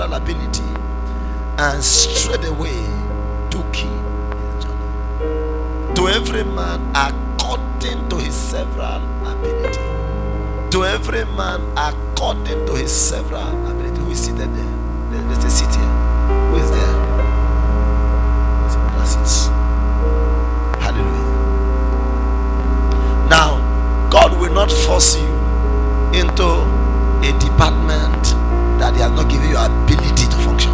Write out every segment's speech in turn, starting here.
several ability, and straightway took he his journey. To every man according to his several ability. To every man according to his several ability. Who is seated there? Let's just sit here. Who is there? That's it. Hallelujah. Now, God will not force you into a department that He has not given you ability to function.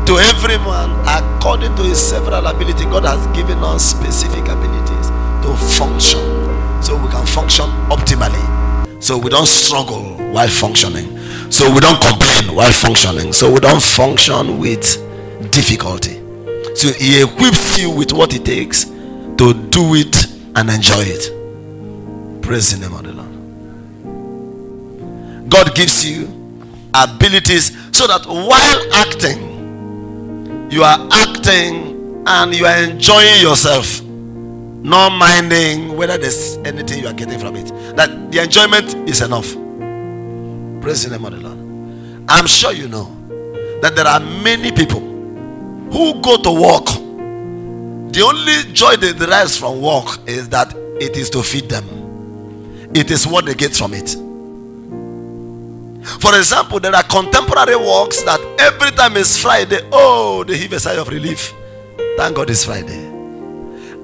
To every man according to his several ability. God has given us specific abilities to function, so we can function optimally, so we don't struggle while functioning, so we don't complain while functioning, so we don't function with difficulty. So He equips you with what it takes to do it and enjoy it. Praise the name of the Lord. God gives you abilities so that while acting, you are acting and you are enjoying yourself, not minding whether there's anything you are getting from it. That the enjoyment is enough. Praise the name of the Lord. I'm sure you know that there are many people who go to work. The only joy they derive from work is that it is to feed them. It is what they get from it. For example, there are contemporary works that every time it's Friday, oh, they heave a sigh of relief. Thank God it's Friday.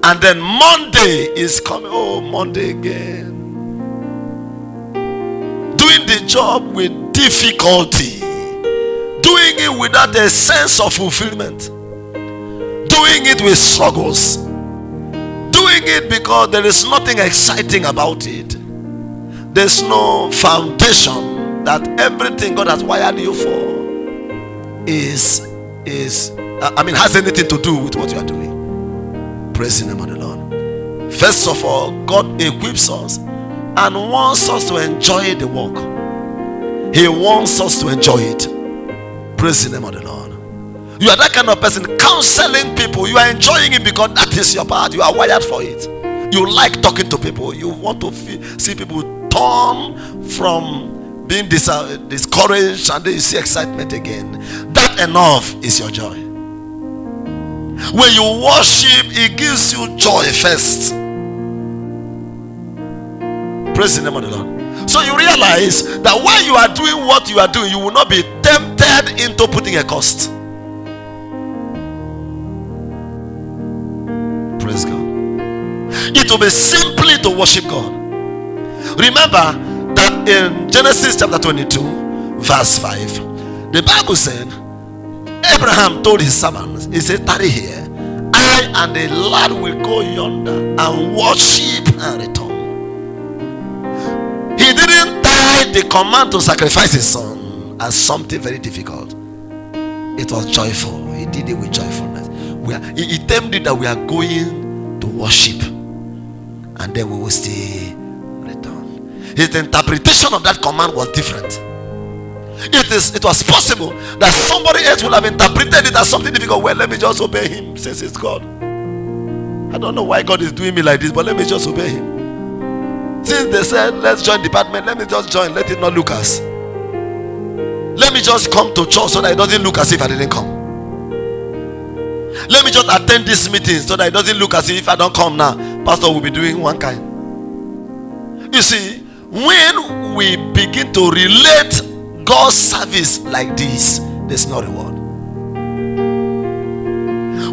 And then Monday is coming. Oh, Monday again. Doing the job with difficulty. Doing it without a sense of fulfillment. Doing it with struggles. Doing it because there is nothing exciting about it. There's no foundation that everything God has wired you for has anything to do with what you are doing. Praise the name of the Lord. First of all, God equips us and wants us to enjoy the work. He wants us to enjoy it. Praise the name of the Lord. You are that kind of person counseling people. You are enjoying it because that is your part. You are wired for it. You like talking to people. You want to see people turn from being discouraged and then you see excitement again. That enough is your joy. When you worship, it gives you joy first. Praise the name of the Lord. So you realize that while you are doing what you are doing, you will not be tempted into putting a cost. Praise God. It will be simply to worship God. Remember that in Genesis chapter 22 verse 5, the Bible said Abraham told his servants, he said, tarry here, I and the lad will go yonder and worship and return. He didn't tie the command to sacrifice his son as something very difficult. It was joyful. He did it with joyfulness. He termed it that we are going to worship and then we will stay. His interpretation of that command was different. It was possible that somebody else would have interpreted it as something difficult. Well, let me just obey him since it's God. I don't know why God is doing me like this, but let me just obey him. Since they said let's join department, let me just join. Let it not look as. Let me just come to church so that it doesn't look as if I didn't come. Let me just attend this meeting so that it doesn't look as if I don't come now, pastor will be doing one kind. You see, when we begin to relate God's service like this, there's no reward.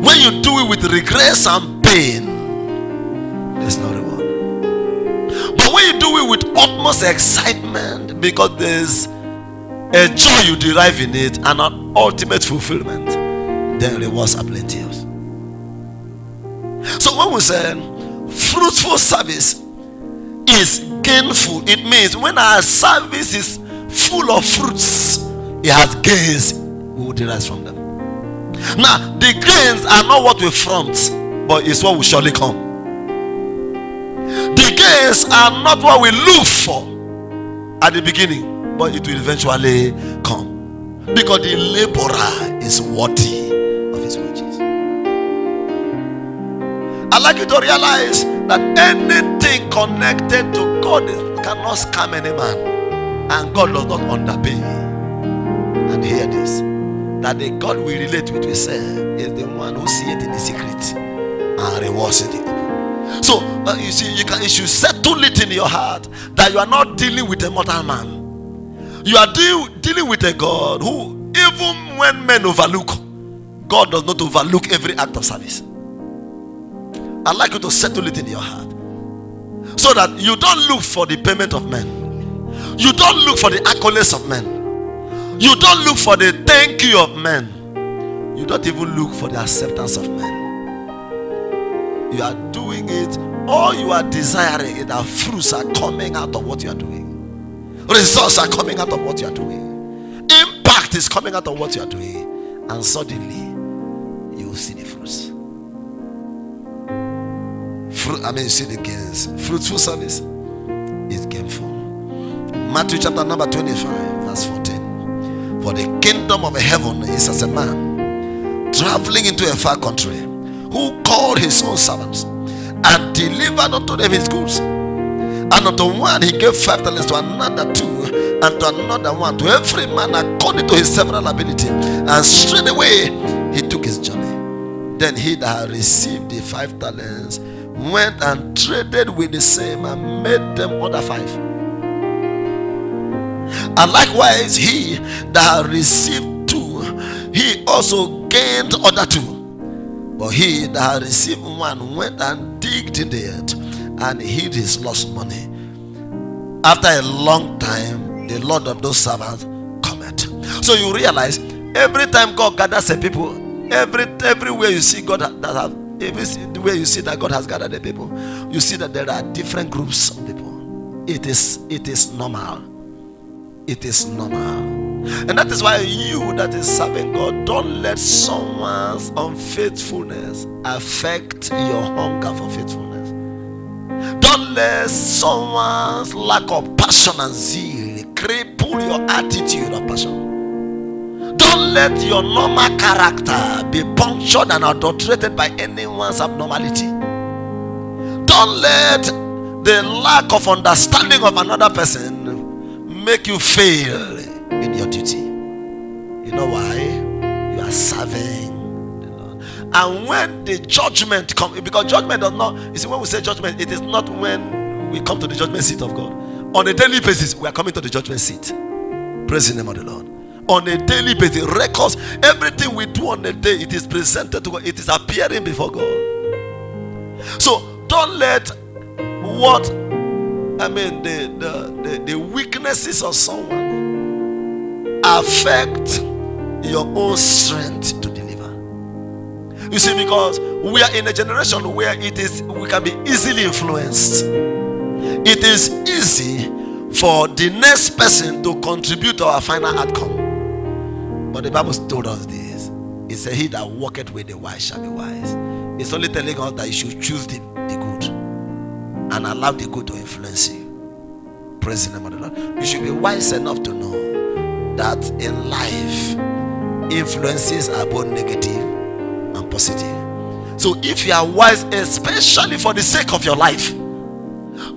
When you do it with regrets and pain, there's no reward. But when you do it with utmost excitement, because there's a joy you derive in it and an ultimate fulfillment, then rewards are plenteous. So when we say fruitful service is gainful, it means when our service is full of fruits, it has gains we will derive from them. Now the gains are not what we front, but it's what will surely come. The gains are not what we look for at the beginning, but it will eventually come, because the laborer is worthy of his wages. I'd like you to realize that anything connected to God cannot scam any man, and God does not underpay. that the God we relate with, we serve, is the one who sees it in the secret and rewards it in the open. So you see, you should settle it in your heart that you are not dealing with a mortal man. You are dealing with a God who, even when men overlook, God does not overlook every act of service. I'd like you to settle it in your heart, so that you don't look for the payment of men. You don't look for the accolades of men. You don't look for the thank you of men. You don't even look for the acceptance of men. You are doing it. All you are desiring is that fruits are coming out of what you are doing. Results are coming out of what you are doing. Impact is coming out of what you are doing. And suddenly, you will see the fruits. You see the gains. Fruitful service is gainful. Matthew chapter number 25, verse 14. For the kingdom of heaven is as a man traveling into a far country, who called his own servants and delivered unto them his goods. And unto one he gave 5 talents, to another 2, and to another 1, to every man according to his several ability. And straightway he took his journey. Then he that had received the 5 talents went and traded with the same, and made them other 5. And likewise he that had received 2, he also gained other 2. But he that had received 1 went and digged in the earth, and hid his lost money. After a long time, the Lord of those servants cometh. So you realize, every time God gathers a people, everywhere you see God everywhere you see that God has gathered the people, you see that there are different groups of people. It is normal. It is normal. And that is why you that is serving God, don't let someone's unfaithfulness affect your hunger for faithfulness. Don't let someone's lack of passion and zeal cripple your attitude of passion. Don't let your normal character be punctured and adulterated by anyone's abnormality. Don't let the lack of understanding of another person make you fail in your duty. You know why? You are serving the Lord. And when the judgment comes, because judgment does not, you see, when we say judgment, it is not when we come to the judgment seat of God. On a daily basis, we are coming to the judgment seat. Praise the name of the Lord. On a daily basis, records, everything we do on a day, it is presented to God, it is appearing before God. So don't let the weaknesses of someone affect your own strength to deliver. You see, because we are in a generation where we can be easily influenced. It is easy for the next person to contribute to our final outcome. But the Bible told us this. It said, he that walketh with the wise shall be wise. It's only telling us that you should choose the good and allow the good to influence you. Praise the name of the Lord. You should be wise enough to know that in life, influences are both negative and positive. So if you are wise, especially for the sake of your life,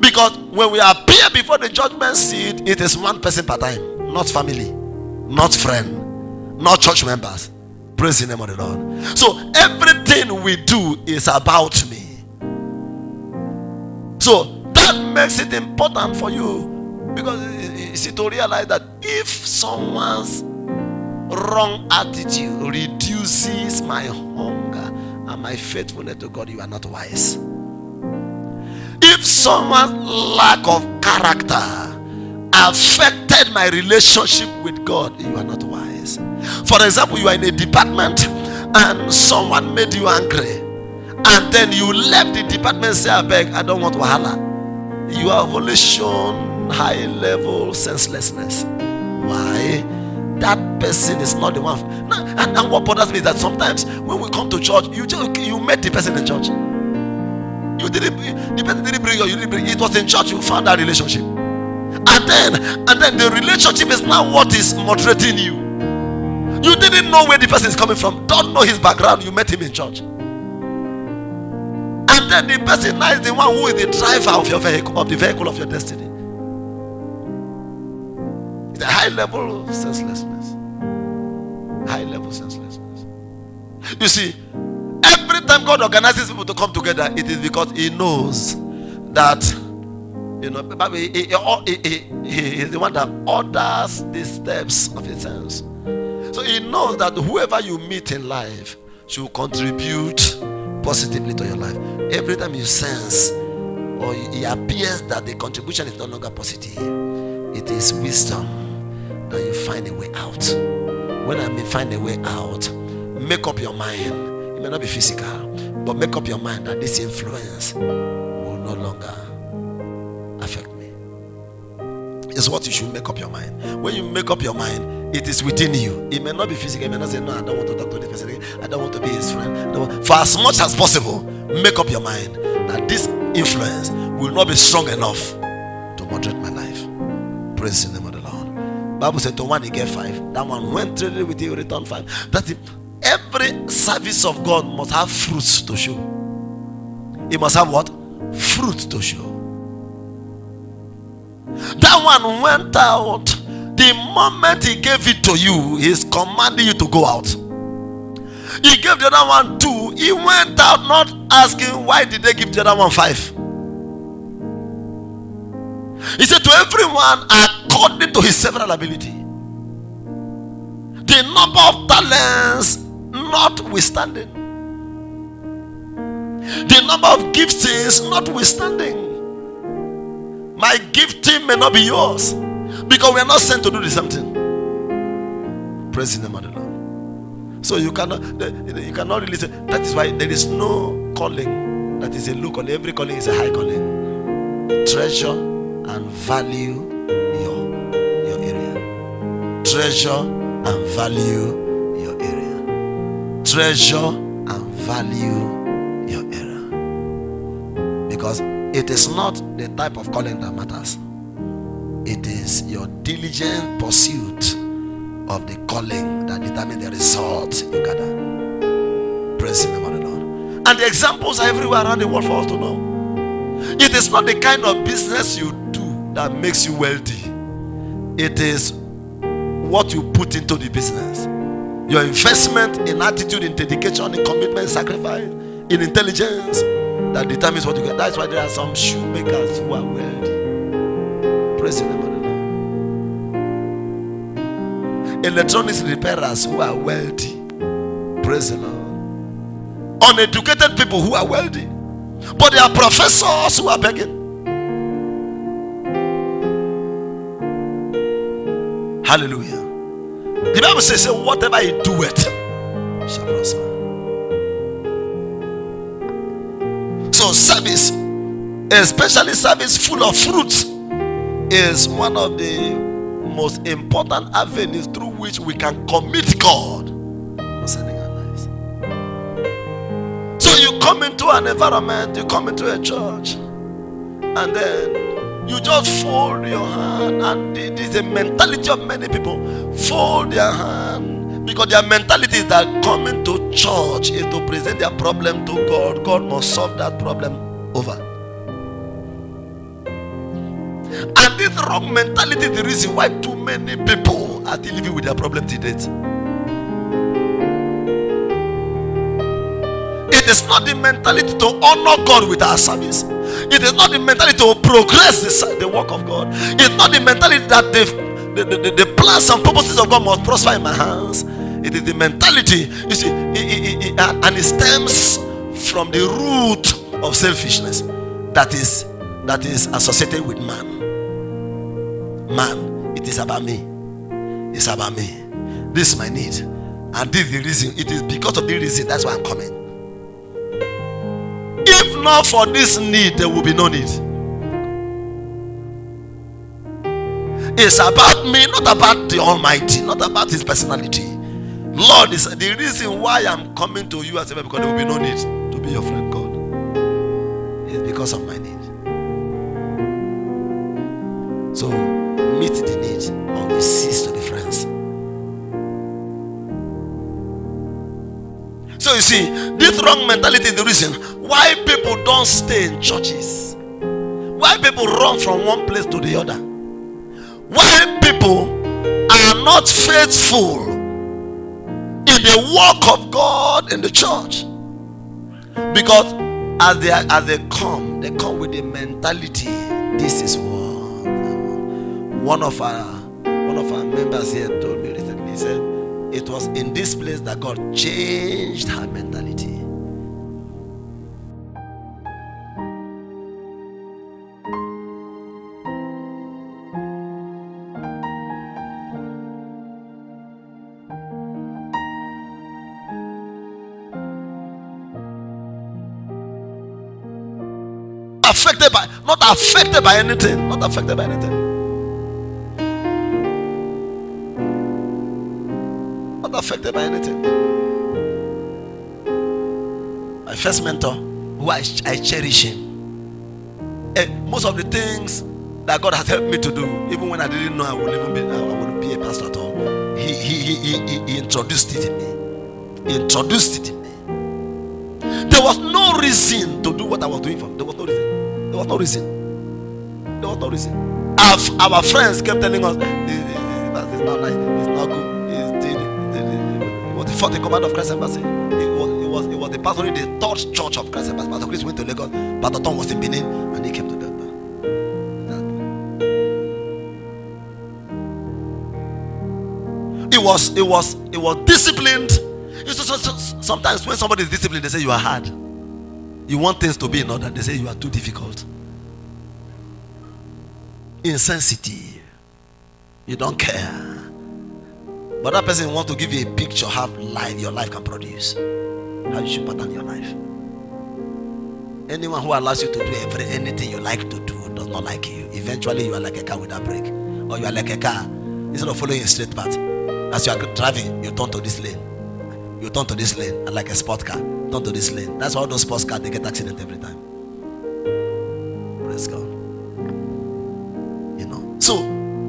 because when we appear before the judgment seat, it is one person per time, not family, not friend, not church members. Praise the name of the Lord. So everything we do is about me. So that makes it important for you, because you see, to realize that if someone's wrong attitude reduces my hunger and my faithfulness to God, you are not wise. If someone's lack of character affected my relationship with God, you are not wise. For example, you are in a department and someone made you angry, and then you left the department and say, I beg, I don't want wahala. You have only shown high level senselessness. Why? That person is not the one. And what bothers me is that sometimes when we come to church, you met the person in church. The person didn't bring you didn't bring. It was in church you found that relationship. And then the relationship is now what is moderating you. You didn't know where the person is coming from. Don't know his background. You met him in church. And then the person now is the one who is the driver of your vehicle, of the vehicle of your destiny. It's a high level of senselessness. High level senselessness. You see, every time God organizes people to come together, it is because He knows that, you know, He is the one that orders the steps of His sons. So He knows that whoever you meet in life should contribute positively to your life. Every time you sense or it appears that the contribution is no longer positive, it is wisdom that you find a way out. When I mean find a way out, make up your mind. It may not be physical, but make up your mind that this influence will no longer affect me. It's what you should make up your mind. When you make up your mind, it is within you. It may not be physical. It may not say, no, I don't want to talk to this person again. I don't want to be his friend. For as much as possible, make up your mind that this influence will not be strong enough to moderate my life. Praise the name of the Lord. Bible said to one he gave 5. That one went traded with you, returned 5. That's it. Every service of God must have fruits to show. It must have what? Fruit to show. That one went out. The moment he gave it to you, he's commanding you to go out. He gave the other one 2. He went out not asking why did they give the other one 5. He said to everyone according to his several ability. The number of talents notwithstanding. The number of giftings notwithstanding. My gifting may not be yours, because we are not sent to do the same thing. Praise the name of the Lord. So you cannot really say. That is why there is no calling that is a low calling. Every calling is a high calling. Treasure and value your area. Treasure and value your area. Treasure and value your area. Because it is not the type of calling that matters. It is your diligent pursuit of the calling that determines the result you gather. Praise the name of the Lord. And the examples are everywhere around the world for us to know. It is not the kind of business you do that makes you wealthy. It is what you put into the business. Your investment in attitude, in dedication, in commitment, sacrifice, in intelligence, that determines what you get. That's why there are some shoemakers who are wealthy. Praise the name of the Lord. Electronics repairers who are wealthy. Praise the Lord. Uneducated people who are wealthy. But there are professors who are begging. Hallelujah. The Bible says, whatever you do it shall prosper. So service, especially service full of fruits, is one of the most important avenues through which we can commit God concerning our lives. So you come into an environment, you come into a church, and then you just fold your hand, and it is a mentality of many people. Fold their hand. Because their mentality is that coming to church is to present their problem to God. God must solve that problem over. And this wrong mentality is the reason why too many people are still living with their problem to date. It is not the mentality to honor God with our service. It is not the mentality to progress the work of God. It's not the mentality that the plans and purposes of God must prosper in my hands. It is the mentality, you see, and it stems from the root of selfishness that is associated with man. Man, it is about me. It's about me. This is my need, and this is the reason. It is because of the reason that's why I'm coming. If not for this need, there will be no need. It's about me, not about the Almighty, not about His personality. Lord, is the reason why I'm coming to you as a because there will be no need to be your friend, God. It's because of my need. So meet the need, or we cease to be friends. So you see, this wrong mentality is the reason why people don't stay in churches. Why people run from one place to the other. Why people are not faithful in in the work of God in the church. Because as they come with the mentality, this is what one of our members here told me recently. He said it was in this place that God changed her mentality. Not affected by anything. Not affected by anything. Not affected by anything. My first mentor, who I cherish him. Most of the things that God has helped me to do, even when I didn't know I would be a pastor at all, he introduced it in me. He introduced it in me. There was no reason to do what I was doing for him. There was no reason. There was no reason. There was no reason. Our friends kept telling us, it's not nice, it's not good. It was the fourth command of Christ Embassy. It was the pastor in the third church of Christ Embassy. Pastor Chris went to Lagos. Pastor Tom was in Benin, and he came to Delta. It was disciplined. Sometimes when somebody is disciplined, they say you are hard. You want things to be in order, they say you are too difficult. Insensitive. You don't care. But that person wants to give you a picture how your life can produce. How you should pattern your life. Anyone who allows you to do anything you like to do does not like you. Eventually you are like a car without brake. Or you are like a car. Instead of following a straight path, as you are driving, you turn to this lane. You turn to this lane, and like a sport car, turn to this lane. That's why all those sports cars, they get accident every time. Praise God. You know. So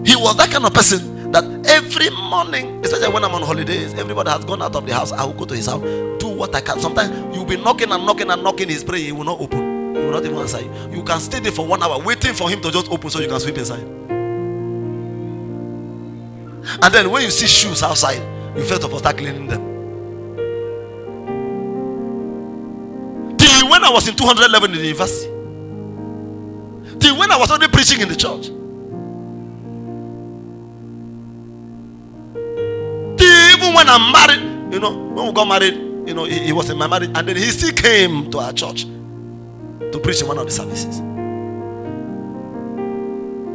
he was that kind of person that every morning, especially when I'm on holidays, everybody has gone out of the house. I will go to his house, do what I can. Sometimes you'll be knocking and knocking and knocking his prayer, he will not open. He will not even answer you. You can stay there for 1 hour waiting for him to just open so you can sweep inside. And then when you see shoes outside, you first of all start cleaning them. Till when I was in 200 level in the university, till when I was already preaching in the church, till even when I'm married, when we got married, he was in my marriage, and then he still came to our church to preach in one of the services.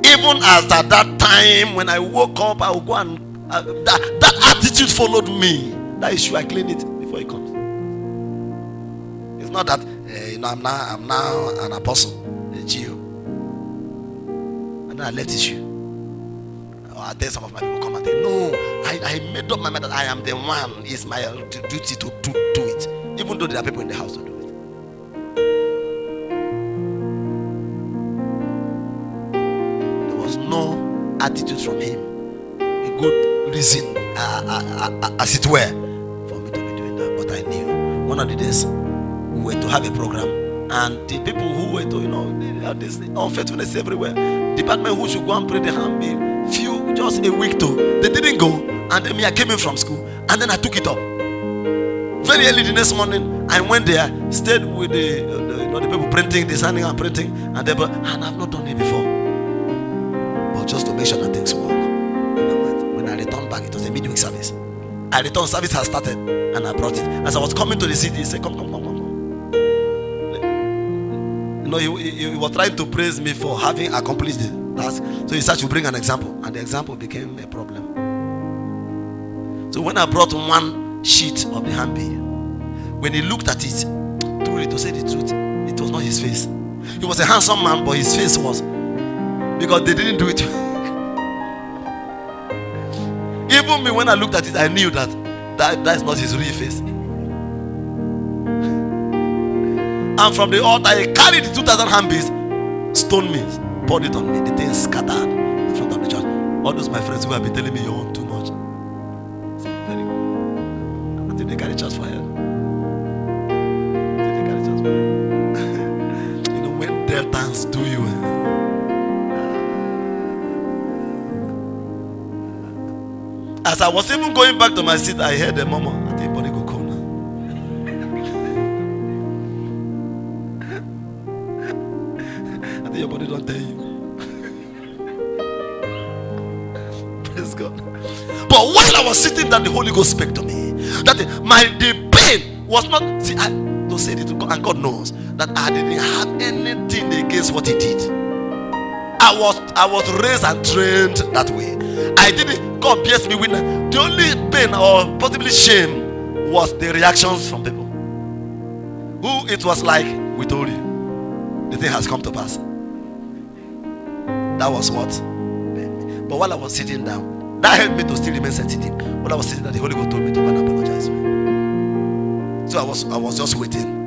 Even as at that time, when I woke up, I would go and that attitude followed me. That issue, I clean it before he comes. It's not that I'm now an apostle, a Jew, and then I left issue. Or then some of my people come and say, no, I made up my mind that I am the one. It's my duty to do it, even though there are people in the house to do it. No attitude from him, a good reason, as it were, for me to be doing that. But I knew one of the days we were to have a program, and the people who were to, they had this unfaithfulness everywhere. Department who should go and pray the hand be few, just a week too. They didn't go, and then I came in from school, and then I took it up. Very early the next morning, I went there, stayed with the people printing, designing and printing, and I've not done it before. Just to make sure that things work. And when I returned back, it was a midweek service. I returned, service had started, and I brought it. As I was coming to the city, he said, come. He was trying to praise me for having accomplished the task. So he said to bring an example, and the example became a problem. So when I brought one sheet of the handbill, when he looked at it, truly, to say the truth, it was not his face. He was a handsome man, but his face was, because they didn't do it. Even me, when I looked at it, I knew that is not his real face. And from the altar, he carried the 2,000 handbills, stoned me, poured it on me. The thing scattered in front of the church. All those my friends who have been telling me you want too much. Very good. Until they carry church for hell. When Deltans do you. As I was even going back to my seat, I heard a murmur. I think Waiting your body don't tell you. Praise God. But while I was sitting down, the Holy Ghost spoke to me. That the pain was not. See, I don't say it to God, and God knows that I didn't have anything against what He did. I was raised and trained that way. I didn't. God bless me with that. The only pain or possibly shame was the reactions from people. Who it was like, we told you, the thing has come to pass. That was what. But while I was sitting down, that helped me to still remain sensitive. While I was sitting down, the Holy Ghost told me to go and apologize. So I was just waiting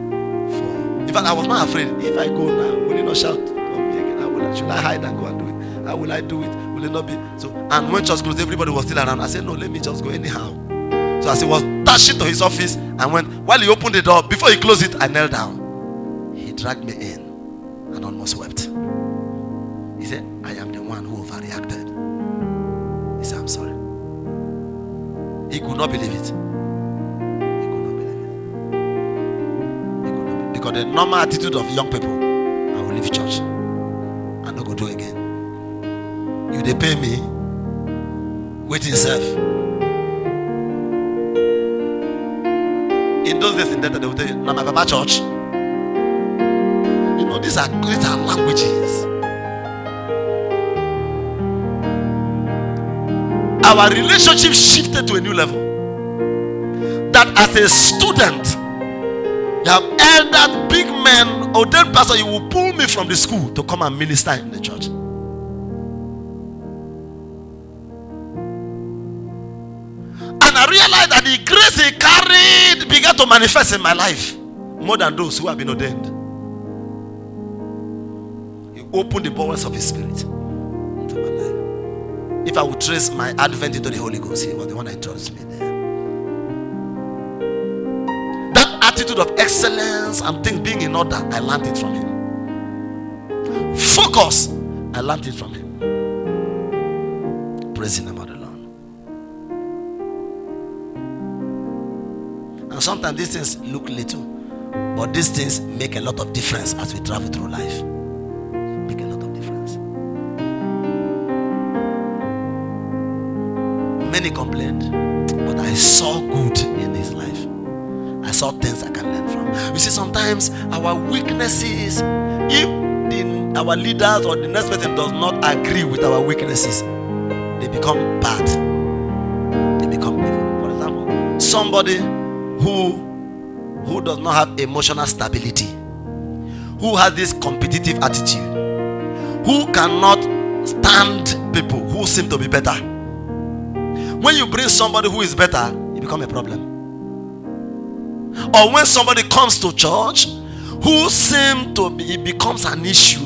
for. In fact, I was not afraid. If I go now, will He not shout? Should I hide and go and do it? How will I do it? Will it not be so? And when church closed, everybody was still around. I said, no, let me just go anyhow. So as he was dashing to his office, and while he opened the door, before he closed it, I knelt down. He dragged me in and almost wept. He said, I am the one who overreacted. He said, I'm sorry. He could not believe it. He could not believe it. He could not believe it. Because the normal attitude of young people, I will leave church. I'm not going to do again. You they pay me, waiting self. In those days in Delta, they would tell you, "No, my Papa church." You know, these are languages. Our relationship shifted to a new level. That as a student, you have elders, big men, ordained pastor, you will pull me from the school to come and minister in the church. And I realized that the grace He carried began to manifest in my life more than those who have been ordained. He opened the bowels of His Spirit into my life. If I would trace my advent into the Holy Ghost, He was the one that introduced me there. Attitude of excellence and things being in order, I learned it from Him. Focus, I learned it from Him. Praise the name of the Lord. And sometimes these things look little, but these things make a lot of difference as we travel through life. Make a lot of difference. Many complained, but I saw good in his life. I saw things I can learn from. You see, sometimes our weaknesses, if our leaders or the next person does not agree with our weaknesses, they become bad. They become evil. For example, somebody who does not have emotional stability, who has this competitive attitude, who cannot stand people who seem to be better. When you bring somebody who is better, it becomes a problem. Or when somebody comes to church who seem to be, it becomes an issue.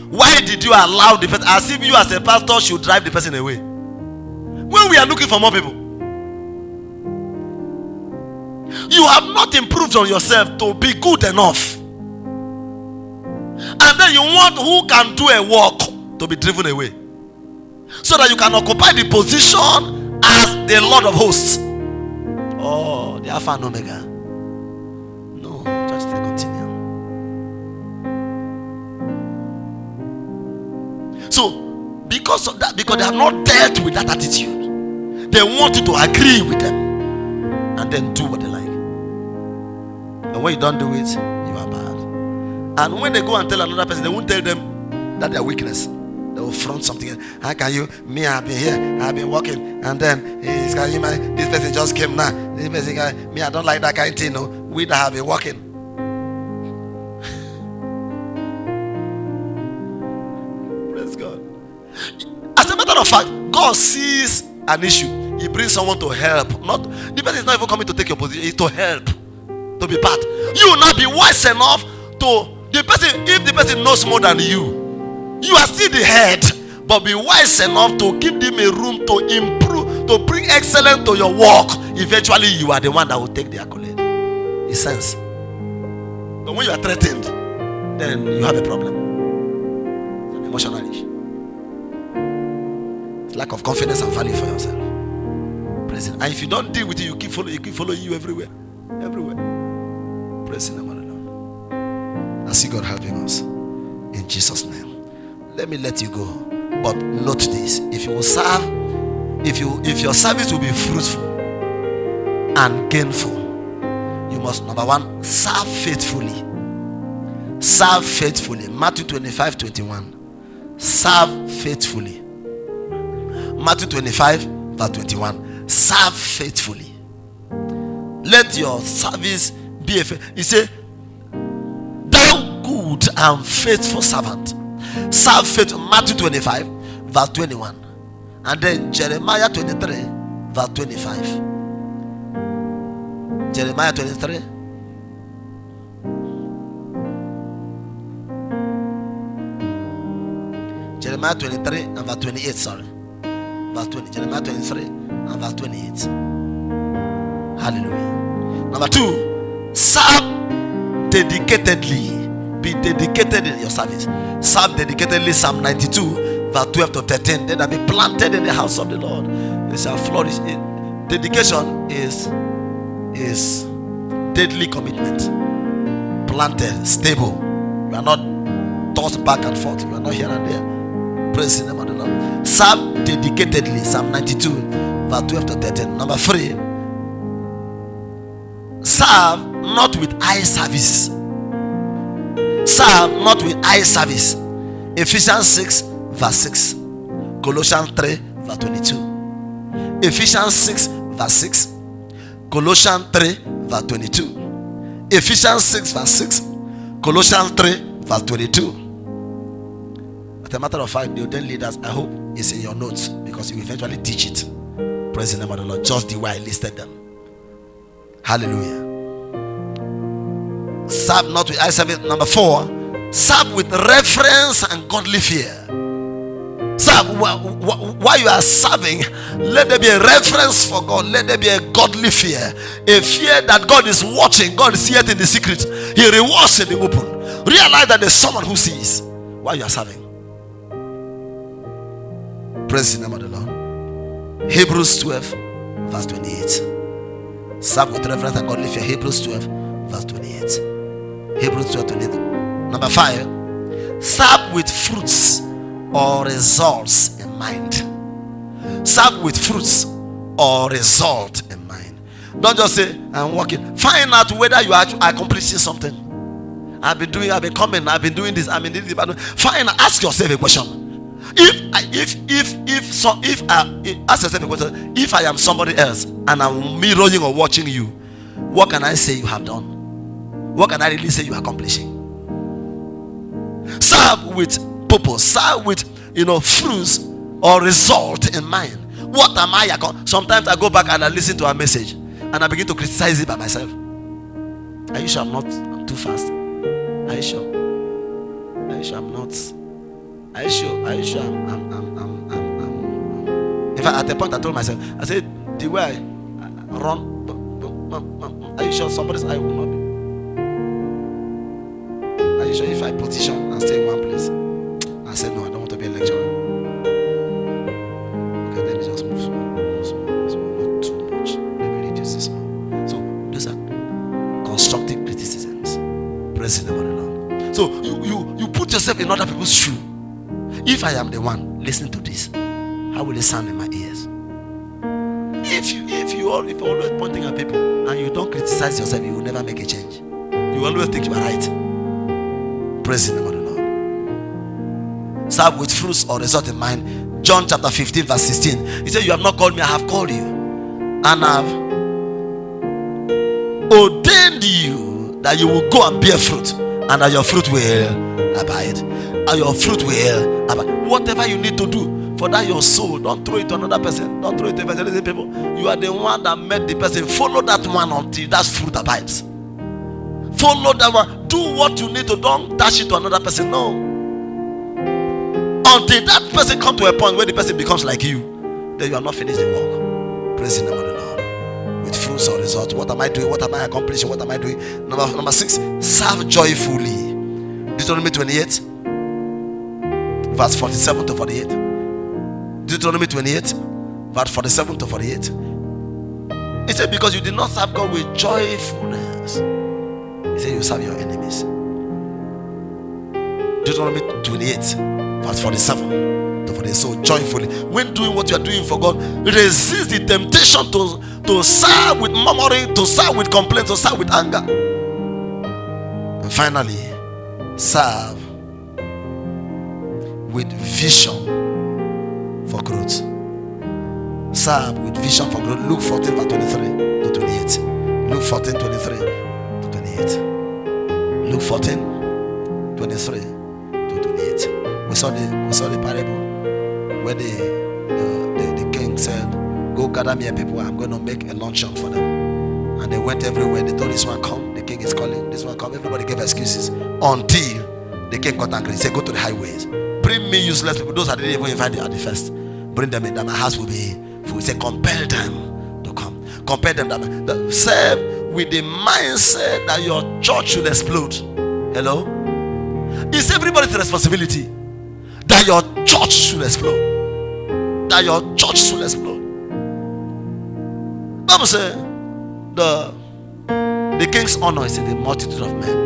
Why did you allow the person, as if you as a pastor should drive the person away? When we are looking for more people, you have not improved on yourself to be good enough, and then you want who can do a work to be driven away, so that you can occupy the position as the Lord of hosts. Oh, the Alpha and Omega. So, because of that, because they have not dealt with that attitude, they want you to agree with them and then do what they like. And when you don't do it, you are bad. And when they go and tell another person, they won't tell them that their weakness. They will front something else. How can you? Me, I've been here, I've been working, and then this person just came now. This person, me, I don't like that kind of thing. No, we that have been working. As a matter of fact, God sees an issue. He brings someone to help. Not the person is not even coming to take your position. It's to help, to be part. You will not be wise enough to the person. If the person knows more than you, you are still the head. But be wise enough to give them a room to improve, to bring excellence to your work. Eventually, you are the one that will take the accolade. In sense. But when you are threatened, then you have a problem. It's an emotional issue. Lack of confidence and value for yourself. Praise. And if you don't deal with it, you keep following you everywhere. Everywhere. Praise the name of the Lord. I see God helping us. In Jesus' name. let me let you go. But note this: if you will serve, if your service will be fruitful and gainful, you must, number one, serve faithfully. Serve faithfully. Matthew 25:21. Serve faithfully. Matthew 25:21. Serve faithfully. Let your service be a he said, thou good and faithful servant. Serve faithful. Matthew 25:21. And then Jeremiah 23:25. Jeremiah 23. Jeremiah 23 and verse 28. Sorry. Verse 20. Jeremiah 23 and verse 28. Hallelujah. Number 2, serve dedicatedly. Be dedicated in your service. Serve dedicatedly. Psalm 92 verse 12 to 13. Then I be planted in the house of the Lord. They shall flourish. Dedication is deadly commitment. Planted, stable. You are not tossed back and forth. You are not here and there. Praise the name of the Lord. Serve dedicatedly. Psalm 92 verse 12 to 13. Number 3, serve not with eye service. Serve not with eye service. Ephesians 6 verse 6. Colossians 3 verse 22. Ephesians 6 verse 6. Colossians 3 verse 22. Ephesians 6 verse 6. Colossians 3 verse 22. As a matter of fact, the ordained leaders, I hope it's in your notes, because you will eventually teach it. Praise the name of the Lord, just the way I listed them. Hallelujah. Serve not with eye service. Number 4, serve with reverence and godly fear. Serve while you are serving. Let there be a reverence for God. Let there be a godly fear. A fear that God is watching. God sees it in the secret. He rewards in the open. Realize that there's someone who sees while you are serving. Praise the name of the Lord. Hebrews 12 verse 28. Serve with reverence and godly fear. Hebrews 12 verse 28. Hebrews 12 28. Number 5, serve with fruits or results in mind. Serve with fruits or result in mind. Don't just say, I'm working. Find out whether you are accomplishing something. I've been doing this, I've been doing this. Find out, ask yourself a question. Ask yourself a question. If I am somebody else and I'm mirroring or watching you, what can I say you have done? What can I really say you are accomplishing? Serve with purpose. Serve with fruits or result in mind. What am I? Sometimes I go back and I listen to a message and I begin to criticize it by myself. Are you sure I'm too fast? Are you sure? Are you sure I'm not? Are you sure? Are you sure I'm in fact, at the point I told myself, I said, the way I run, are you sure somebody's eye will not be? Are you sure if I position and stay in one place? I said, no, I don't want to be a lecturer. Okay, let me just move small, not too much. Let me reduce this small. So those are constructive criticisms. Praise the name of the Lord. So you put yourself in other people's shoe. If I am the one listening to this, how will it sound in my ears? If you're always pointing at people and you don't criticize yourself, you will never make a change. You always think you are right. Praise the name of the Lord. Serve with fruits or result in mind. John chapter 15 verse 16. He said, you have not called me, I have called you, and I've ordained you that you will go and bear fruit, and that your fruit will abide. And your fruit will abide. Whatever you need to do for that your soul, don't throw it to another person. Don't throw it to evangelism people. You are the one that met the person. Follow that one until that fruit abides. Follow that one. Do what you need to. Don't dash it to another person. No. Until that person comes to a point where the person becomes like you, then you are not finished the work. Praise the name of the Lord. With fruits or results. What am I doing? What am I accomplishing? What am I doing? Number 6, serve joyfully. Deuteronomy 28 verse 47 to 48. Deuteronomy 28 verse 47 to 48. He said, because you did not serve God with joyfulness, he said, you serve your enemies. Deuteronomy 28 Verse 47 to 48. So joyfully, when doing what you are doing for God, resist the temptation to serve with murmuring, to serve with complaint, to serve with anger. And finally, serve with vision for growth. Serve with vision for growth. Luke 14 verse 23 to 28. Luke 14 23 to 28. Luke 14 23 to 28. We saw the parable where the king said, "Go gather me people. I'm going to make a luncheon for them." And they went everywhere. They told this one come. The king is calling. This one come. Everybody gave excuses until the king got angry. He said, "Go to the highways. Bring me useless people. Those that didn't even invite at the first. Bring them in. That my house will be full." He said, "Compel them to come. Compel them that serve with the mindset that your church should explode." Hello? It's everybody's responsibility that your church should explode. That your church should explode. Bible says the king's honor is in the multitude of men.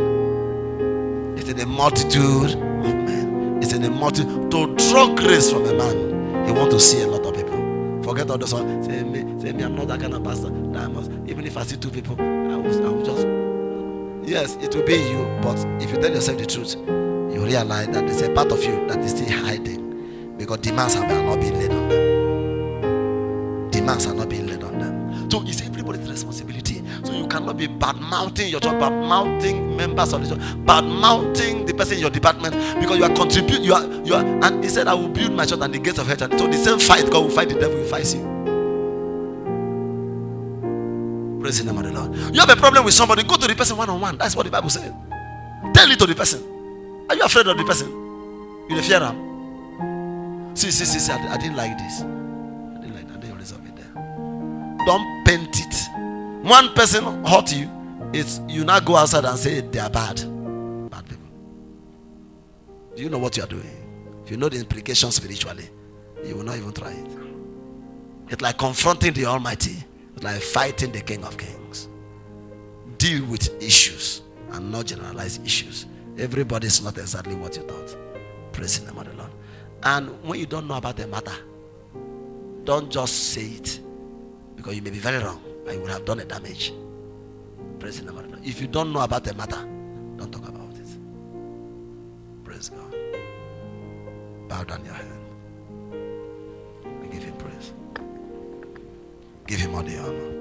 It's in the multitude of men. It's in the multitude. To draw grace from a man, he wants to see a lot of people. Forget all those ones. Say me, I'm not that kind of pastor. That I must, even if I see two people, I will just. Yes, it will be you. But if you tell yourself the truth, you realize that there's a part of you that is still hiding, because demands are not being laid on them. Demands are not being laid on them. So it's everybody's responsibility. So you cannot be bad mouthing your job, bad mouthing members of the job, bad mouthing the person in your department, because you are contributing. You are. And he said, "I will build my church and the gates of hell." So the same fight God will fight, the devil will fight you. Praise the name of the Lord. You have a problem with somebody, go to the person one-on-one. That's what the Bible says. Tell it to the person. Are you afraid of the person? You fear him? See, I didn't like this. I didn't like that. They resolve it there. Don't paint it. One person hurt you, it's you now go outside and say they are bad people. Do you know what you are doing? If you know the implications spiritually, you will not even try it. It's like confronting the Almighty. It's like fighting the King of Kings. Deal with issues and not generalize issues. Everybody is not exactly what you thought. Praise the name of the Lord. And when you don't know about the matter, don't just say it, because you may be very wrong and you will have done a damage. Praise the name of the Lord. If you don't know about the matter, don't talk about it. Praise God. Bow down your head and give him praise. Give him all the honor.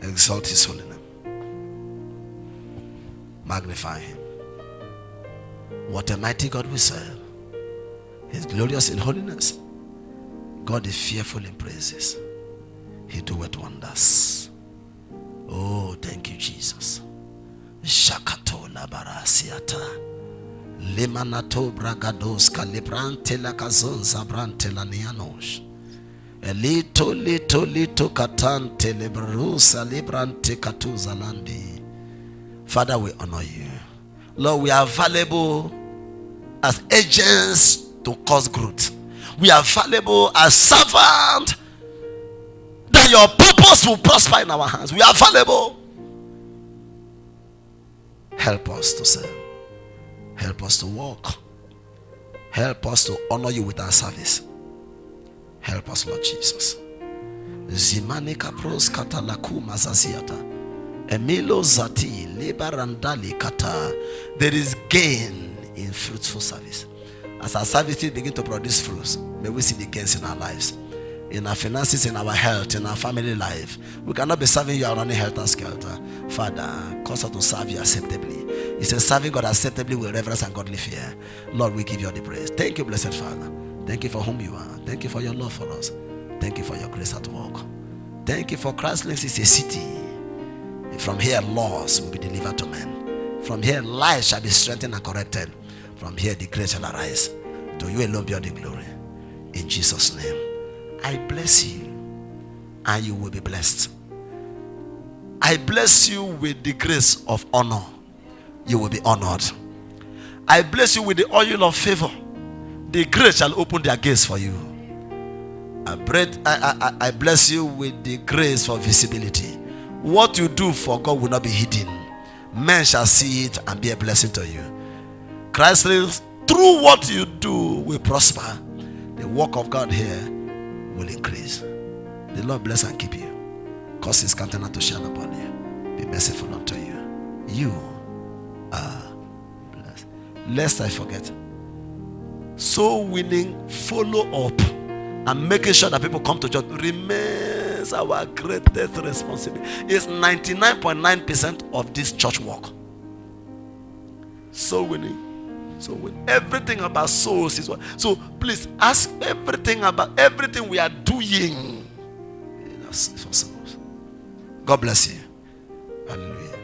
Exalt his holy name. Magnify him. What a mighty God we serve. He's glorious in holiness. God is fearful in praises. He doeth wonders. Oh, thank you, Jesus. Shakato labarasiata. Limanato bragados calibrante la cazonza brante la nianos. Lito katante lebrusa librante katuza landi. Father, we honor you. Lord, we are valuable as agents to cause growth. We are valuable as servants that your purpose will prosper in our hands. We are valuable. Help us to serve. Help us to walk. Help us to honor you with our service. Help us, Lord Jesus. Zimani kapros katalaku mazasiata. Emilo zati liberandali kata. There is gain in fruitful service. As our services begin to produce fruits, may we see the gains in our lives, in our finances, in our health, in our family life. We cannot be serving you running helter skelter. Father, cause us to serve you acceptably. He says, serving God acceptably with reverence and godly fear. Lord, we give you all the praise. Thank you, blessed Father. Thank you for whom you are. Thank you for your love for us. Thank you for your grace at work. Thank you for Christlinks is a city. From here, laws will be delivered to men. From here, lives shall be strengthened and corrected. From here, the grace shall arise. To you alone be all the glory. In Jesus' name, I bless you, and you will be blessed. I bless you with the grace of honor. You will be honored. I bless you with the oil of favor. The grace shall open their gates for you. I bless you with the grace for visibility. What you do for God will not be hidden. Men shall see it and be a blessing to you. Christ's through what you do will prosper. The work of God here will increase. The Lord bless and keep you. Cause his countenance to shine upon you. Be merciful unto you. You are blessed. Lest I forget. Soul winning, follow up, and making sure that people come to church remains our greatest responsibility. It's 99.9% of this church work. Soul winning. So everything about souls is what. So please ask everything about everything we are doing. That's for souls. God bless you. Hallelujah.